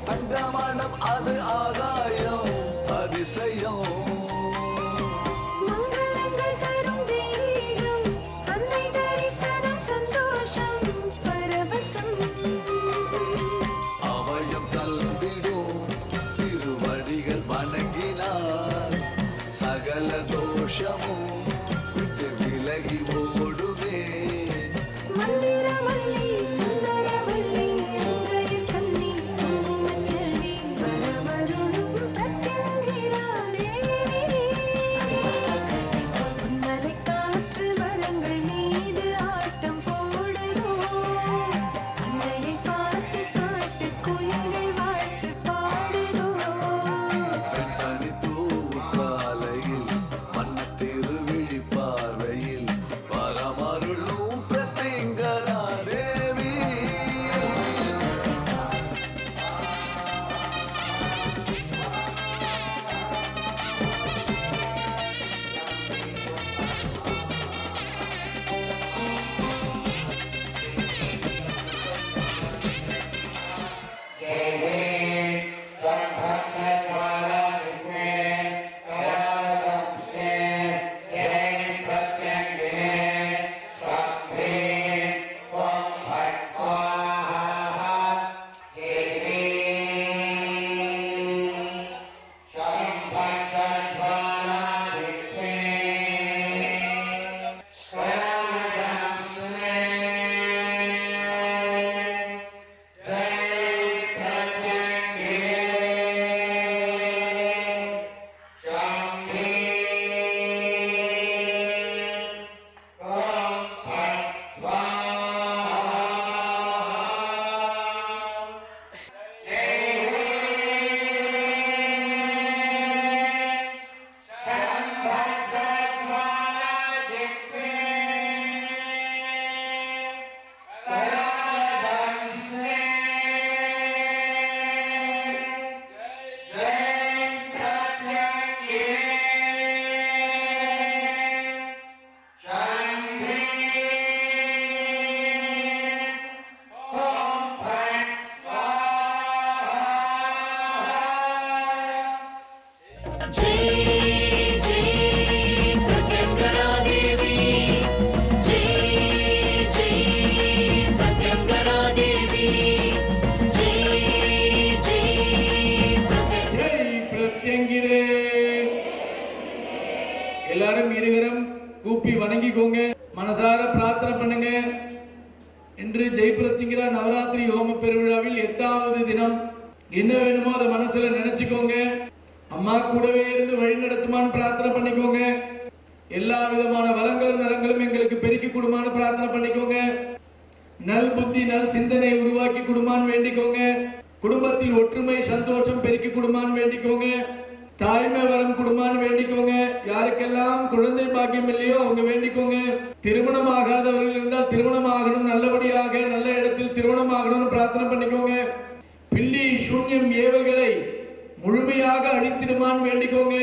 தங்கமனம் அது ஆகாயம் அதிசயம் மங்களங்கள் தரும் தெய்வீகம் அன்னை தரிசனம் சந்தோஷம் பரவசம் அவயம் தந்திடும் திருவடிகள் வணங்கினார் சகல தோஷமும் விட்டு விலகி ஓடுவே மந்திரமல்லி சுந்தரவல்லி அங்கையில் கண்ணி குங்குமச்செல்வி வரமருளும் பிரத்யங்கிரா தேவி சுந்தலை காற்று வரங்கள் மீது ஆட்டம் போடுதோ அன்னையை பார்த்து பாட்டு குயில்கள் வாழ்த்து பாடுதோ வெண்பனி தூவும் காலையில் வண்ண திருவிழி பார்வையில் வரமருளும் பிரத்யங்கரா தேவி जय जय प्रत्यंगरा देवी जय जय प्रत्यंगरा देवी जय जय பிரத்யங்கிரே எல்லாரும் இருகரம் கூப்பி வணங்கிக்கோங்க மனசார பிரார்த்தனை பண்ணுங்க இன்று ஜெயபிரத்திங்கிற நவராத்திரி ஹோம பெருவிழாவில் 8வது தினம். என்ன வேணுமோ அதை மனசுல நினைச்சுக்கோங்க. அம்மா கூடவே இருந்து வழி நடத்துமான்னு பிரார்த்தனை பண்ணிக்கோங்க. எல்லா விதமான வளங்களும் நலங்களும் எங்களுக்கு பெருக்கி கொடுமான்னு பிரார்த்தனை பண்ணிக்கோங்க. நல் புத்தி நல் சிந்தனை உருவாக்கி கொடுமான்னு வேண்டிக்கோங்க. குடும்பத்தில் ஒற்றுமை சந்தோஷம் பெருக்கி கொடுமான்னு வேண்டிக்கோங்க. தாய்மை வரம் கொடுமான்னு வேண்டிக்கோங்க. யாருக்கெல்லாம் குழந்தை பாக்கியம் இல்லையோ அவங்க வேண்டிக்கோங்க. திருமணம் ஆகாதவர்கள் இருந்தால் திருமணம் ஆகணும், நல்லபடியாக நல்ல இடத்தில் திருமணம் ஆகணும்னு பிரார்த்தனை பண்ணிக்கோங்க. பில்லி சூன்யம் ஏவல்களை முழுமையாக அழித்திடுமான்னு வேண்டிக்கோங்க.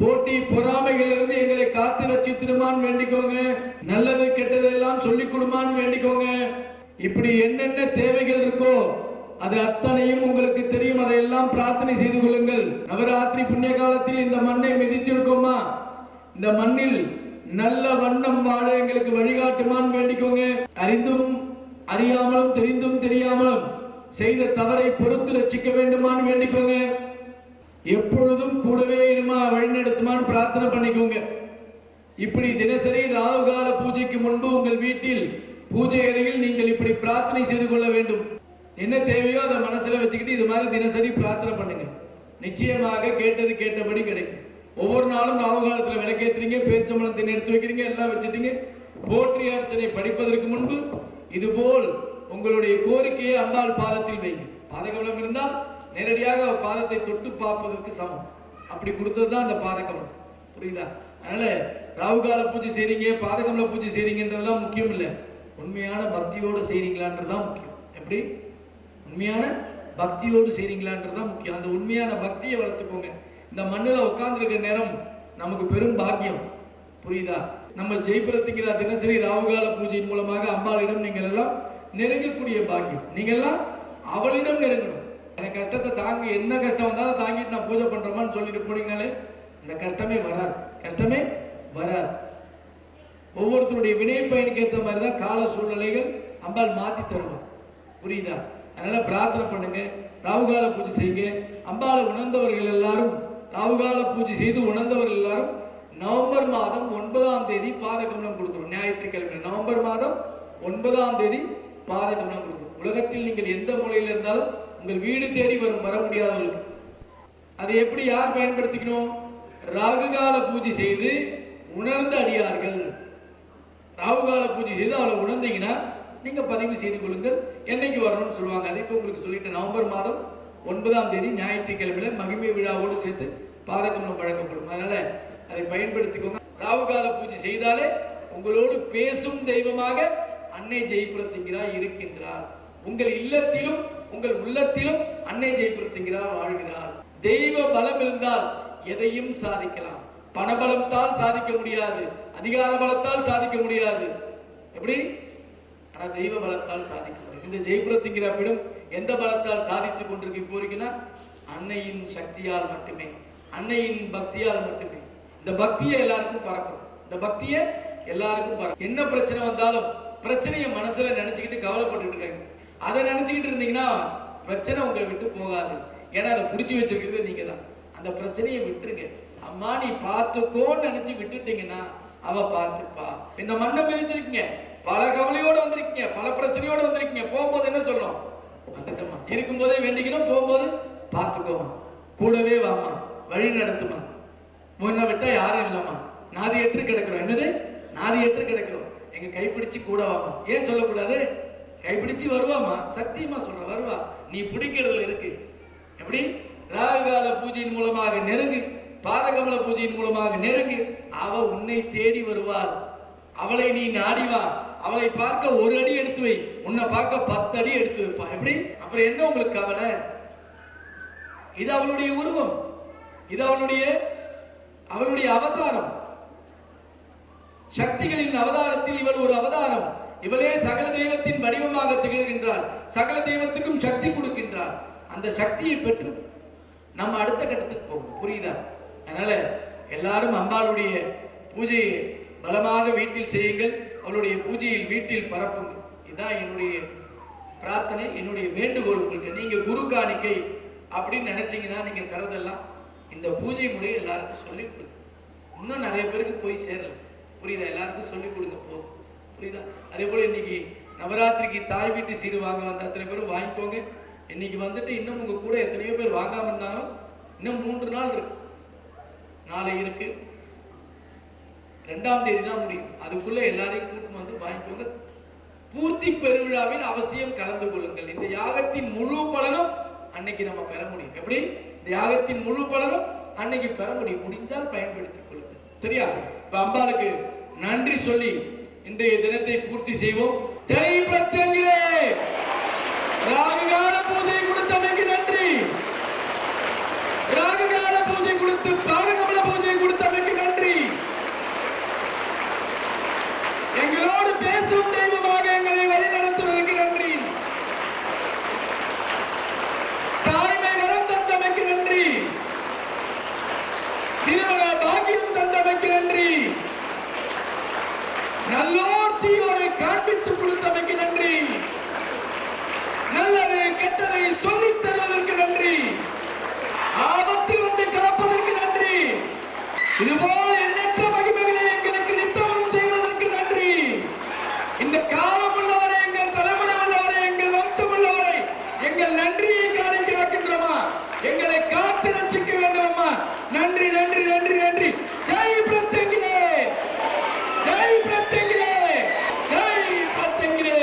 போட்டி பொறாமைகள் இருந்து எங்களை காத்து வச்சித்திடுமான்னு வேண்டிக்கோங்க. நல்லது கெட்டதெல்லாம் சொல்லிக் கொடுமான்னு வேண்டிக்கோங்க. இப்படி என்னென்ன தேவைகள் இருக்கோ அது அத்தனையும் உங்களுக்கு தெரியும். அதையெல்லாம் பிரார்த்தனை செய்து கொள்ளுங்கள். நவராத்திரி புண்ணிய காலத்தில் இந்த மண்ணை மிதிச்சிருக்கோமா, இந்த மண்ணில் நல்ல வண்ணம் வாழ எங்களுக்கு வழிகாட்டுமான்னு வேண்டிக்கோங்க. அறிந்தும் அறியாமலும் தெரிந்தும் தெரியாமலும் செய்த தவறை பொறுத்து ரட்சிக்க வேண்டுமான்னு வேண்டிக்கோங்க. எப்பொழுதும் கூடவே இருமா வழிநடத்துமான்னு பிரார்த்தனை பண்ணிக்கோங்க. இப்படி தினசரி ராகுகால பூஜைக்கு முன்பு உங்கள் வீட்டில் பூஜை அறையில் நீங்கள் இப்படி பிரார்த்தனை செய்து கொள்ள வேண்டும். என்ன தேவையோ அதை மனசுல வச்சுக்கிட்டு இது மாதிரி தினசரி பிரார்த்தனை பண்ணுங்க. நிச்சயமாக கேட்டது கேட்டபடி கிடைக்கும். ஒவ்வொரு நாளும் ராகுகாலத்தில் விளக்கேற்றுறீங்க, பேரிச்சம்பழத்தை எடுத்து வைக்கிறீங்க, எல்லாம் வச்சுட்டீங்க. போற்றி அர்ச்சனை படிப்பதற்கு முன்பு இதுபோல் உங்களுடைய கோரிக்கையை அம்பாள் பாதத்தில் வைங்க. பாதகமலம் இருந்தால் நேரடியாக பாதத்தை தொட்டு பார்ப்பதற்கு சமம். அப்படி கொடுத்தது தான் அந்த பாதகமலம். புரியுதா? அதனால ராகுகால பூஜை செய்றீங்க, பாதகமல பூஜை செய்றீங்கன்றதெல்லாம் முக்கியம் இல்லை. உண்மையான பக்தியோடு செய்றீங்களான்றதுதான் முக்கியம். எப்படி உண்மையான பக்தியோடு செய்றீங்களான்றதுதான் முக்கியம். அந்த உண்மையான பக்தியை வளர்த்துக்கோங்க. இந்த மண்ணில் உட்கார்ந்துருக்க நேரம் நமக்கு பெரும் பாக்கியம். புரியுதா? நம்ம ஜெயபிரத்திங்கிற தினசரி ராகுகால பூஜையின் மூலமாக அம்பாளிடம் நீங்கள் எல்லாம் நெருங்கக்கூடிய பாக்கியம். நீங்க எல்லாம் அவளிடம் நெருங்கணும். எனக்கு கஷ்டத்தை தாங்கி, என்ன கஷ்டம் வந்தாலும் தாங்கிட்டு நான் பூஜை பண்றோமான்னு சொல்லிட்டு போனீங்கனாலே இந்த கஷ்டமே வராது. கஷ்டமே வராது. ஒவ்வொருத்தருடைய வினை பயனுக்கு ஏற்ற மாதிரி தான் கால சூழ்நிலைகள் அம்பாள் மாற்றி தருவோம். புரியுதா? அதனால பிரார்த்தனை பண்ணுங்க, ராகுகால பூஜை செய்யுங்க. அம்பாளை உணர்ந்தவர்கள் எல்லாரும், ராகுகால பூஜை செய்து உணர்ந்தவர்கள் எல்லாரும் நவம்பர் மாதம் 9ஆம் தேதி பாதகமலம் கொடுக்குறோம். ஞாயிற்றுக்கிழமை நவம்பர் மாதம் 9ஆம் தேதி பாதகமலம் கொடுக்குறோம். உலகத்தில் நீங்கள் எந்த மூலையில் இருந்தாலும் உங்கள் வீடு தேடி வர முடியாதவர்களுக்கு அதை எப்படி யார் பயன்படுத்திக்கணும்? ராகுகால பூஜை செய்து உணர்ந்த அடியார்கள். ராகுகால பூஜை செய்து அவளை உணர்ந்தீங்கன்னா நீங்க பதிவு செய்து கொள்ளுங்கள். என்னைக்கு வரணும்னு சொல்லுவாங்க. அதை இப்போ உங்களுக்கு சொல்லிட்டு நவம்பர் மாதம் 9ஆம் தேதி ஞாயிற்றுக்கிழமையில மகிமை விழாவோடு சேர்த்து பாதகமலம் வழங்கப்படும். அதனால அதை பயன்படுத்திக்கோங்க. ராகுகால பூஜை செய்தாலே உங்களோடு பேசும் தெய்வமாக அன்னை ஜெயபிரத்திங்கிறார் இருக்கின்றார். உங்கள் இல்லத்திலும் உங்கள் உள்ளத்திலும் அன்னை ஜெயபிரத்திங்கிறார் வாழ்கிறார். தெய்வ பலம் இருந்தால் எதையும் சாதிக்கலாம். பணபலத்தால் சாதிக்க முடியாது, அதிகார பலத்தால் சாதிக்க முடியாது. எப்படி? ஆனா தெய்வ பலத்தால் சாதிக்க முடியும். இந்த ஜெயபிரத்திங்கிற பிடம் எந்த பலத்தால் சாதித்துக் கொண்டிருக்கு போறீங்கன்னா அன்னையின் சக்தியால் மட்டுமே, அன்னையின் பக்தியால் மட்டுமே. இந்த பக்தியை எல்லாருக்கும் பறக்கும். இந்த பக்தியை எல்லாருக்கும் பறக்கும். என்ன பிரச்சனை வந்தாலும் பிரச்சனையை மனசுல நினைச்சுக்கிட்டு கவலைப்பட்டு இருக்காங்க. அதை நினைச்சுக்கிட்டு இருந்தீங்கன்னா பிரச்சனை உங்களை விட்டு போகாது. ஏன்னா அதை பிடிச்சி வச்சிருக்கிறது நீங்க தான். அந்த பிரச்சனையை விட்டுருங்க. அம்மா நீ பார்த்துக்கோன்னு நினைச்சு விட்டுட்டீங்கன்னா அவ பார்த்துப்பா. இந்த மண்ணை மிதிச்சிருக்கீங்க, பல கவலையோட வந்திருக்கீங்க, பல பிரச்சனையோட வந்திருக்கீங்க. போகும்போது என்ன சொல்லும்? வந்துட்டோமா, இருக்கும்போதே வேண்டிக்கணும், போகும்போது பார்த்துக்கோமா, கூடவே வாமா, வழி நடத்துமா. முன்ன விட்டா யாரும் இல்லம்மா, நாதியற்று கிடக்கிறோம். என்னது? நாதியற்று கிடக்கிறோம். எங்க கைப்பிடிச்சு கூட வாமா. ஏன் சொல்லக்கூடாது? கைப்பிடிச்சு வருவாமா, சத்தியமா சொல்ற வருவா. நீ பிடிக்கிறதுல இருக்கு. எப்படி? ராகுகால பூஜையின் மூலமாக நெருங்கு, பாதகமல பூஜையின் மூலமாக நெருங்கு. அவ உன்னை தேடி வருவாள். அவளை நீ நாடிவா. அவளை பார்க்க ஒரு அடி எடுத்து வை, உன்னை பார்க்க 10 அடி எடுத்து வைப்பா. எப்படி? அப்புறம் என்ன உங்களுக்கு கவலை? இது அவளுடைய உருவம், இது அவளுடைய அவதாரம். சக்திகளின் அவதாரத்தில் இவள் ஒரு அவதாரம். இவளே சகல தெய்வத்தின் வடிவமாக திகழ்கின்றாள். சகல தெய்வத்துக்கும் சக்தி கொடுக்கின்றாள். அந்த சக்தியை பெற்று நம்ம அடுத்த கட்டத்துக்கு போகும். புரியுதா? அதனால எல்லாரும் அம்பாளுடைய பூஜையை பலமாக வீட்டில் செய்யுங்கள். அவளுடைய பூஜையில் வீட்டில் பரப்புங்கள். இதுதான் என்னுடைய பிரார்த்தனை, என்னுடைய வேண்டுகோள் உங்களுக்கு. நீங்க குரு காணிக்கை அப்படின்னு நினைச்சீங்கன்னா நீங்க தரதெல்லாம் இந்த பூஜை முறையை எல்லாருக்கும் சொல்லிக் கொடுங்க. இன்னும் நிறைய பேருக்கு போய் சேரல. புரியுதா? எல்லாருக்கும் சொல்லிக் கொடுங்க. போதும். புரியுதா? அதே போல இன்னைக்கு நவராத்திரிக்கு தாய் வீட்டு சீர் வாங்க வந்த அத்தனை பேரும் வாங்கிக்கோங்க. இன்னைக்கு வந்துட்டு இன்னும் உங்க கூட எத்தனையோ பேர் வாங்காம இருந்தாலும் இன்னும் 3 நாள் இருக்கு. நாளை இருக்கு, 2ஆம் தேதி தான் முடியும். அதுக்குள்ள எல்லாரையும் கூட்டு வந்து வாங்கிக்கோங்க. பூர்த்தி பெருவிழாவில் அவசியம் கலந்து கொள்ளுங்கள். இந்த யாகத்தின் முழு பலனும் அன்னைக்கு நம்ம பெற முடியும். எப்படி? இந்த யாகத்தின் முழு பலனும் அன்னைக்கு பெற முடியும். முடிந்தால் பயன்படுத்திக் கொள்ளுங்கள். சரியா? இப்ப அம்பாளுக்கு நன்றி சொல்லி இன்றைய தினத்தை பூர்த்தி செய்வோம். ஜெய் பிரத்யங்கிரே. ராகுகால பூஜை கொடுத்தமைக்கு நன்றி. ராகுகால பூஜை கொடுத்து பாரகமல பூஜை கொடுத்தமைக்கு நன்றி. எங்களோடு பேசும் தெய்வமாக எங்களை வழிநடத்துவதற்கு நன்றி. தாய்மை வரம் தந்தமைக்கு நன்றி. திருமண பாக்கியம் தந்தமைக்கு நன்றி. நல்லோர் தீயோரை காண்பித்துக் கொடுத்தமைக்கு நன்றி. நல்லது கெட்டதை சொல்லித் தருவதற்கு நன்றி. ஆபத்தில் வந்து காப்பதற்கு நன்றி. இதுபோல் எண்ணற்ற மகிமைகளை எங்களுக்கு நித்தமும் செய்வதற்கு நன்றி. இந்த காலம் உள்ளவரை, எங்கள் தலைமுறை உள்ளவரை, எங்கள் வம்சம் உள்ளவரை எங்கள் நன்றியை காணிக்கிறாக்கின்றோமா? எங்களை காத்து ரட்சிக்க வேண்டுமா? நன்றி நன்றி நன்றி நன்றி. ஜெய் பிரத்யங்கிரே. ஜெய் பிரத்யங்கிரே. ஜெய் பிரத்யங்கிரே.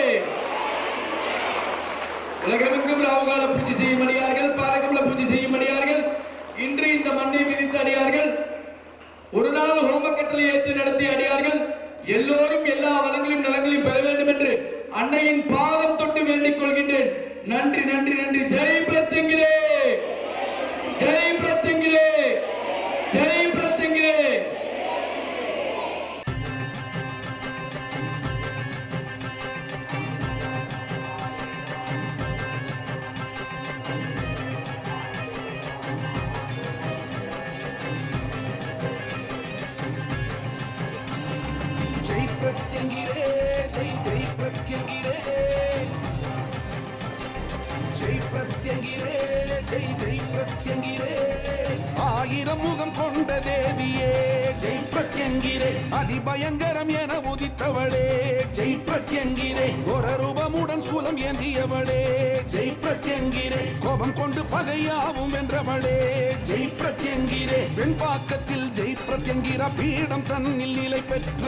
உலகமெங்கும் ராகுகால பூஜை செய்யும் அடியார்கள், பாரகமல பூஜை செய்யும் அடியார்கள், இன்று இந்த மண்ணை மிதித்த அடியார்கள், ஒரு நாள் ஹோம கட்டளை ஏற்று நடத்திய அடியார்கள் எல்லோரும் எல்லா வளங்களையும் நலங்களையும் பெற வேண்டும் என்று அன்னையின் பாதம் தொட்டு வேண்டிக் கொள்கின்றேன். நன்றி நன்றி நன்றி. ஜெய் பிரத்யங்கிரே. ஜெய் பிரத்யங்கிரே. ஜெய் பிரத்யங்கிரே. ஜெய் பிரத்யங்கிரே. ஜெய் ஜெய் பிரத்யங்கிரே. ஜெய் பிரத்யங்கிரே. ஜெய் ஜெய் பிரத்யங்கிரே. ஆயிரம் முகம் கொண்ட தேவியே ஜெய் பிரத்யங்கிரே. அதிபயங்கரம் என உதித்தவளே ஜெய் பிரத்யங்கிரே. கோரரூபமுடன் சூலம் ஏந்தியவளே ஜெய் பிரத்யங்கிரே. கோபம் கொண்டு பகையாவும் வென்றவளே ஜெய் பிரத்யங்கிரே. வெண்பாக்கத்தில் ஜெய் பிரத்யங்கிரா பீடம் தன்னில் நிலை பெற்ற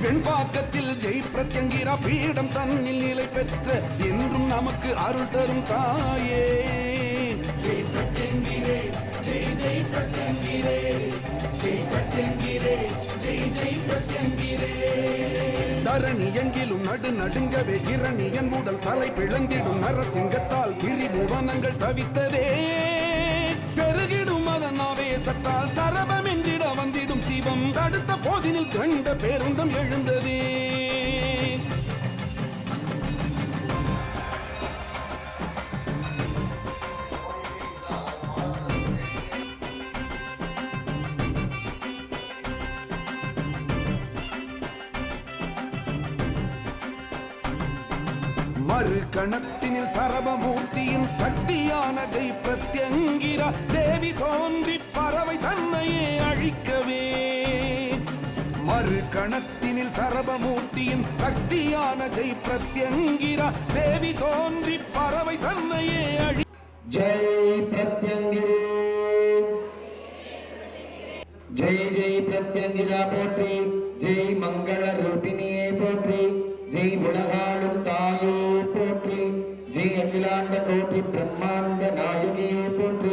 வெண்பாக்கத்தில் ஜெய் பிரத்யங்கிரா பீடம் தன்னில் நிலை பெற்ற என்றும் நமக்கு அருள் தரும் தாயே ஜெய் பிரத்யங்கிரே. ஜெய் ஜெய் பிரத்யங்கிரே. ஜெய் பிரத்யங்கிரே. ஜெய் ஜெய் பிரத்யங்கிரே. தரணி எங்கிலும் நடு நடுங்கவே இரணியன் உடல் தலை பிளந்திடும் நரசிங்கத்தால் திரிபுவனங்கள் தவித்ததே. பெருகிடும் அதன் ஆவேசத்தால் சரபம் என்றிட வந்திடும் சிவம் தடுத்த போதினில் கண்ட பேருந்தம் எழுந்ததே. மறு கணத்தினில் சரபமூர்த்தியின் சக்தியான ஜெய் பிரத்யங்கிரா தேவி தோன்றி பறவை தன்னையே அழிக்கவே. மறு கணத்தினில் சரபமூர்த்தியின் சக்தியான ஜெய் பிரத்யங்கிரா தேவி தோன்றி பறவை தன்னையே அழி. ஜெய் பிரத்யங்கிரே. ஜெய் ஜெய் பிரத்யங்கிரா போற்றி. ஜெய் மங்கள ரூபிணியே போற்றி. ஜெய் உலகாளும் தாயே போற்றி. ஜெய் அகிலாண்ட கோட்டி பிரம்மாண்ட நாயகியே போற்றி.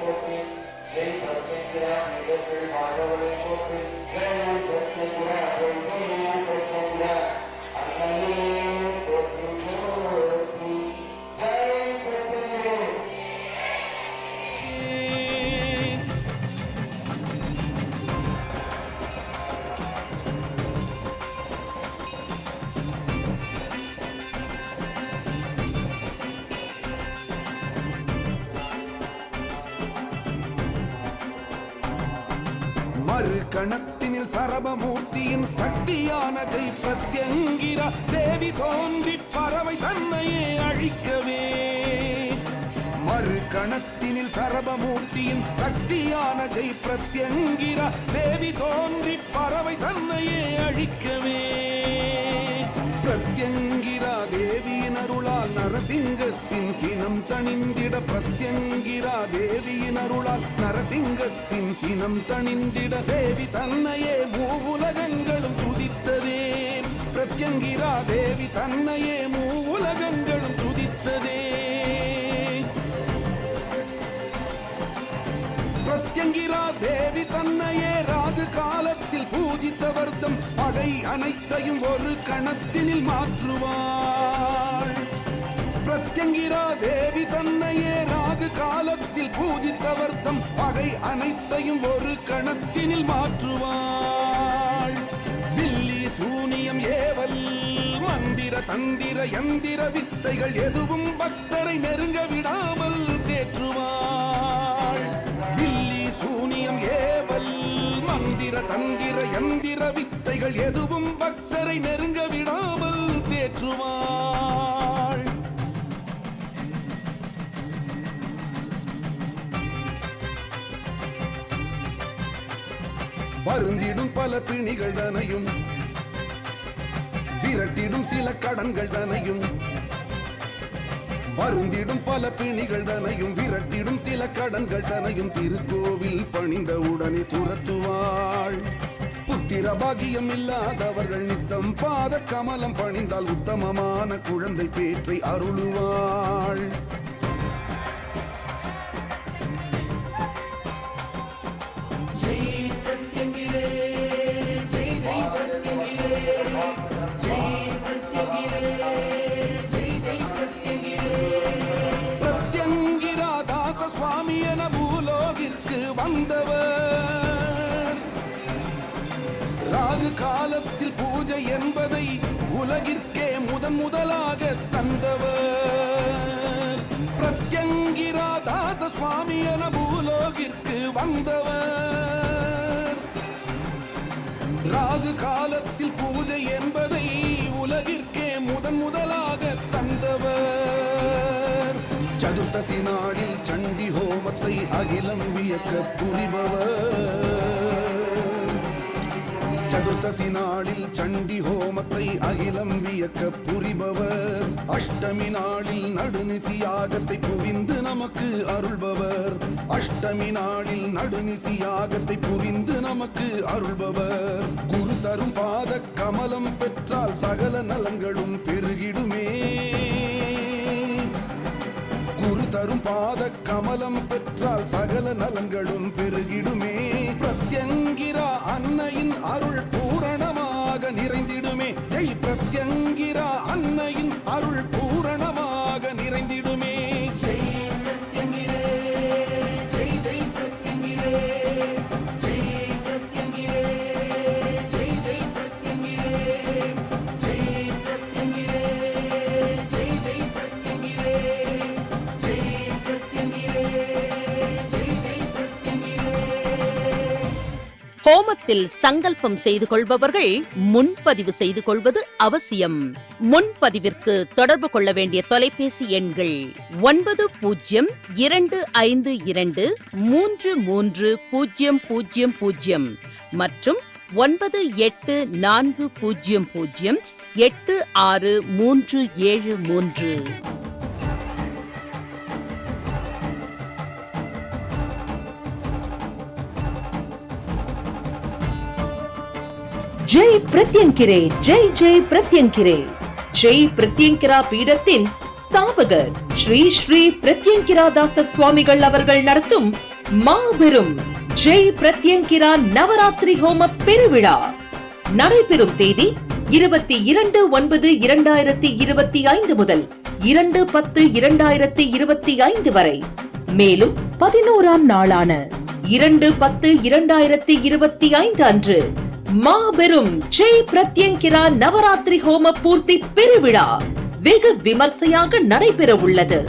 போற்றி. மறு கணத்தினில் சரபமூர்த்தியின் சக்தியான ஜெய் பிரத்யங்கிரா தேவி தோன்றி பறவை தன்னையே அழிக்கவே. மறு கணத்தினில் சரபமூர்த்தியின் சக்தியான ஜெய் பிரத்யங்கிரா தேவி தோன்றி பறவை தன்னையே அழிக்கவே. பிரத்யங்கிரா தேவியின் அருளால் நரசிங்கத்தின் சினம் தணிந்திட. பிரத்யங்கிரா தேவியின் அருளால் நரசிங்கத்தின் சினம் தணிந்திட. தேவி தன்னையே மூவுலகங்களும் துதித்ததே. பிரத்யங்கிரா தேவி தன்னையே மூவுலகங்களும் துதித்ததே. பிரத்யங்கிரா தேவி தன்னையே ராகு காலத்தில் பூஜித்தவர்தம் பகை அனைத்தையும் ஒரு கணத்தினில் மாற்றுவாள். பிரத்யங்கிரா தேவி தன்னையே ராகு காலத்தில் பூஜித்தவர்தம் பகை அனைத்தையும் ஒரு கணத்தினில் மாற்றுவாள். வில்லி சூனியம் ஏவல் மந்திர தந்திர யந்திர வித்தைகள் எதுவும் பக்தரை நெருங்க விடாமல் தேற்றுவாள். வில்லி சூனியம் ஏவல் மந்திர தந்திர யந்திர வித்தைகள் எதுவும் பக்தரை நெருங்க விடாமல் தேற்றுவாள். வருந்திடும் பல பிணிகள் தனையும் விரட்டிடும் சில கடன்கள் தனையும். வருந்திடும் பல பிணிகள் தனையும் விரட்டிடும் சில கடன்கள் தனையும் திருக்கோவில் பணிந்த உடனே துரத்துவாள். புத்திர பாகியம் இல்லாதவர்கள் நித்தம் பாத கமலம் பணிந்தால் உத்தமமான குழந்தை பேற்றை அருளுவாள். சுவாமி என பூலோகிற்கு வந்தவர். ராகு காலத்தில் பூஜை என்பதை உலகிற்கே முதலாக தந்தவர். பிரத்யங்கிரா தாச சுவாமி என பூலோகிற்கு வந்தவர். ராகு காலத்தில் பூஜை என்பதை உலகிற்கே முதலாக தந்தவர். சதுர்த்தசி நாளில் சண்டி ஹோமத்தை அகிலம் வியக்க புரிபவர். சதுர்த்தசி நாளில் சண்டி ஹோமத்தை அகிலம் வியக்க புரிபவர். அஷ்டமி நாளில் நடுநிசி யாகத்தை புரிந்து நமக்கு அருள்பவர். அஷ்டமி நாளில் நடுநிசி யாகத்தை புரிந்து நமக்கு அருள்பவர். குரு தரும் பாத கமலம் பெற்றால் சகல நலங்களும் பெருகிடுமே. குரு தரும் பாத கமலம் பெற்றால் சகல நலங்களும் பெருகிடுமே. பிரத்யங்கிரா அன்னையின் அருள் பூரணமாக நிறைந்திடுமே. ஜெய் பிரத்யங்கிரா அன்னையின் அருள் பூரணமாக நிறைந்திடுமே. ஜெய் பிரத்யங்கிரே ஜெய் ஜெய் பிரத்யங்கிரே ஜெய் பிரத்யங்கிரே ஜெய் ஜெய் பிரத்யங்கிரே ஜெய் பிரத்யங்கிரே ஜெய் ஜெய் பிரத்யங்கிரே. ஹோமத்தில் சங்கல்பம் செய்து கொள்பவர்கள் முன்பதிவு செய்து கொள்வது அவசியம். முன்பதிவிற்கு தொடர்பு கொள்ள வேண்டிய தொலைபேசி எண்கள் 9022330000 மற்றும் 9840086373. ஜெய் பிரத்யங்கிரே ஜெய் ஜெய் பிரத்யங்கிரே. ஜெய் பிரத்யங்கிரா பீடத்தின் ஸ்தாபகர் ஸ்ரீ ஸ்ரீ பிரத்யங்கிராதாச சுவாமிகள் அவர்கள் நடத்தும் மாபெரும் ஜெய் பிரத்யங்கிரா நவராத்திரி ஹோம பெருவிழா நடைபெறும் தேதி 22/9/2025 முதல் 2/10/2025 வரை. மேலும் 11ஆம் நாளான 2/10/2025 அன்று மாபெரும் ஜெய் பிரத்யங்கிரா நவராத்திரி ஹோம பூர்த்தி பெருவிழா வெகு விமர்சையாக நடைபெற உள்ளது.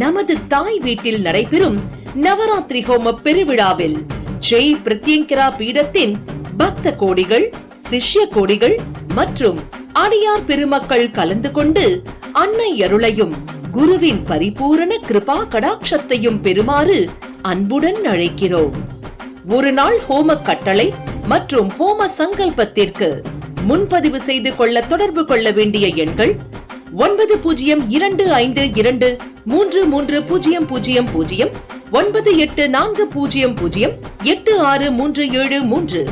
நமது தாய் வீட்டில் நடைபெறும் நவராத்திரி ஹோம பெருவிழாவில் ஜெய் பிரத்யங்கிரா பீடத்தின் பக்த கோடிகள், சிஷ்ய கோடிகள் மற்றும் அடியார் பெருமக்கள் கலந்து கொண்டு அன்னை அருளையும் குருவின் பரிபூரண கிருபா கடாட்சத்தையும் பெறுமாறு அன்புடன் அழைக்கிறோம். ஒரு நாள் ஹோம கட்டளை மற்றும் ஹோம சங்கல்பத்திற்கு முன்பதிவு செய்து கொள்ள தொடர்பு கொள்ள வேண்டிய எண்கள் 9025233000, 9840086373.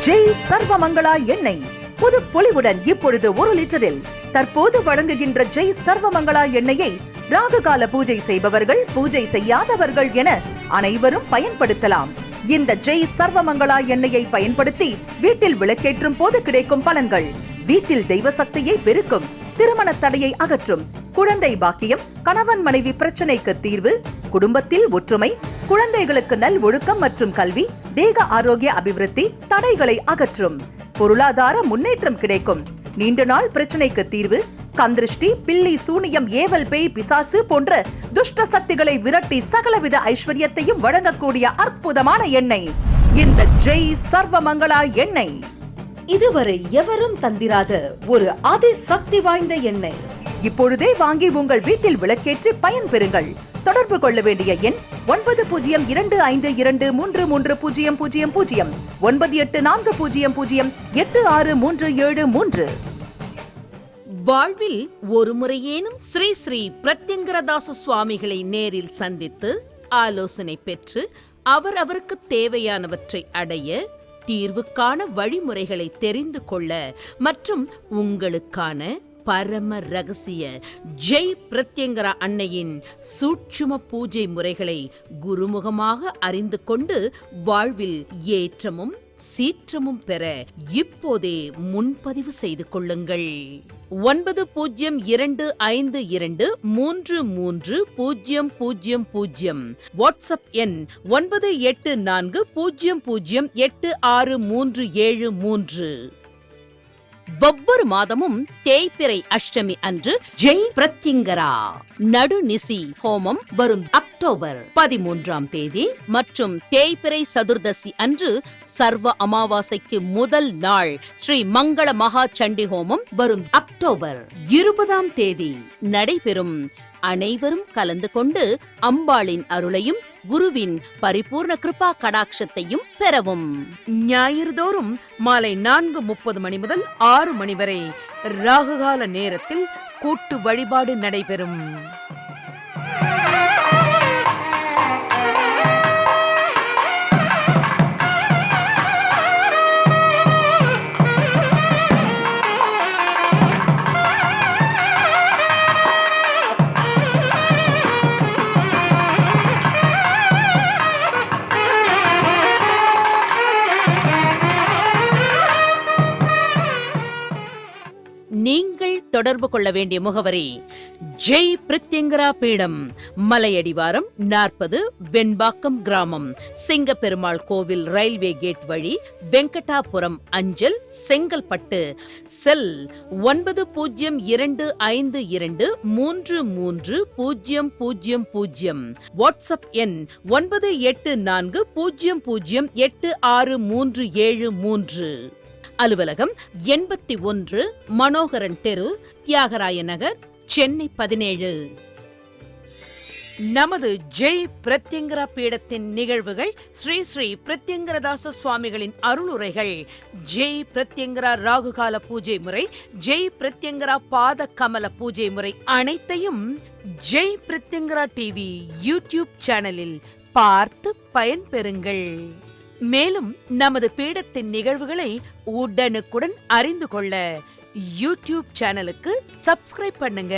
ஜெய் சர்வமங்களா எண்ணெய் புது பொலிவுடன் இப்பொழுது 1 லிட்டரில் தற்போது வழங்குகின்ற ஜெய் சர்வமங்களா எண்ணெயை ராகுகால பூஜை செய்பவர்கள், பூஜை செய்யாதவர்கள் என அனைவரும் பயன்படுத்தலாம். இந்த ஜெய் சர்வமங்களா எண்ணெயை பயன்படுத்தி வீட்டில் விளக்கேற்றும் போது கிடைக்கும் பலன்கள்: வீட்டில் தெய்வ சக்தியை பெருக்கும், திருமண தடையை அகற்றும், குழந்தை பாக்கியம், கணவன் மனைவி பிரச்சனைக்கு தீர்வு, குடும்பத்தில் ஒற்றுமை, குழந்தைகளுக்கு நல் ஒழுக்கம் மற்றும் கல்வி, தேக ஆரோக்கிய அபிவிருத்தி, தடைகளை அகற்றும், பொருளாதார முன்னேற்றம் கிடைக்கும், நீண்ட நாள் பிரச்சனைக்கு தீர்வு, கந்திருஷ்டி, பில்லி, சூனியம், ஏவல், பேய், பிசாசு போன்ற துஷ்ட சக்திகளை விரட்டி சகலவித ஐஸ்வர்யத்தையும் வழங்கக்கூடிய அற்புதமான எண்ணெய் இந்த ஜெய் சர்வமங்களா எண்ணெய். இதுவரை எவரும் தந்திராத ஒரு அதிசக்தி வாய்ந்த எண்ணெய். இப்பொழுதே வாங்கி உங்கள் வீட்டில் விளக்கேற்றி பயன் பெறுங்கள். தொடர்பு கொள்ள வேண்டிய எண் 9025233000, 9840086373. வாழ்வில் ஒரு முறையேனும் ஸ்ரீ ஸ்ரீ பிரத்யங்கரதாச சுவாமிகளை நேரில் சந்தித்து ஆலோசனை பெற்று அவருக்கு தேவையானவற்றை அடைய, தீர்வுக்கான வழிமுறைகளை தெரிந்து கொள்ள மற்றும் உங்களுக்கான பரம ரகசிய ஜெய் பிரத்யங்கரா அன்னையின் சூட்சும பூஜை முறைகளை குருமுகமாக அறிந்து கொண்டு வாழ்வில் ஏற்றமும் சீற்றமும் பெற இப்போதே முன்பதிவு செய்து கொள்ளுங்கள். 9052233000, வாட்ஸ்அப் எண் 9840086373. ஒவ்வொரு மாதமும் தேய்பிறை அஷ்டமி அன்று ஜெய் பிரத்யங்கரா நடுநிசி ஹோமம் வரும் அக்டோபர் 13ஆம் தேதி மற்றும் தேய்பிறை சதுர்தசி அன்று சர்வ அமாவாசைக்கு முதல் நாள் ஸ்ரீ மங்கள மகா சண்டி ஹோமம் வரும் அக்டோபர் 20ஆம் தேதி நடைபெறும். அனைவரும் கலந்து கொண்டு அம்பாளின் அருளையும் குருவின் பரிபூர்ண கிருபா கடாட்சத்தையும் பெறவும். ஞாயிறுதோறும் மாலை 4:30 மணி முதல் 6 மணி வரை ராகுகால நேரத்தில் கூட்டு வழிபாடு நடைபெறும். நீங்கள் தொடர்பு கொள்ள வேண்டிய முகவரி: ஜெய் பிரத்யங்கரா பீடம், மலையடிவாரம் 40, வெண்பாக்கம் கிராமம், சிங்கப்பெருமாள் கோவில் ரயில்வே கேட் வழி, வெங்கடாபுரம் அஞ்சல், செங்கல்பட்டு. செல் 9052233000, வாட்ஸ்அப் எண் 9840086373. அலுவலகம் 81 மனோகரன் தெரு, தியாகராய நகர், சென்னை 17. நமது ஜெய் பிரத்யங்கரா பீடத்தின் நிகழ்வுகள், ஸ்ரீ ஸ்ரீ பிரத்யங்கரதாச சுவாமிகளின் அருளுரைகள், ஜெய் பிரத்யங்கரா ராகுகால பூஜை முறை, ஜெய் பிரத்யங்கரா பாத கமல பூஜை முறை அனைத்தையும் ஜெய் பிரத்யங்கரா டிவி யூடியூப் சேனலில் பார்த்து பயன்பெறுங்கள். மேலும் நமது பீடத்தின் நிகழ்வுகளை உடனுக்குடன் அறிந்து கொள்ள யூடியூப் சேனலுக்கு சப்ஸ்கிரைப் பண்ணுங்க.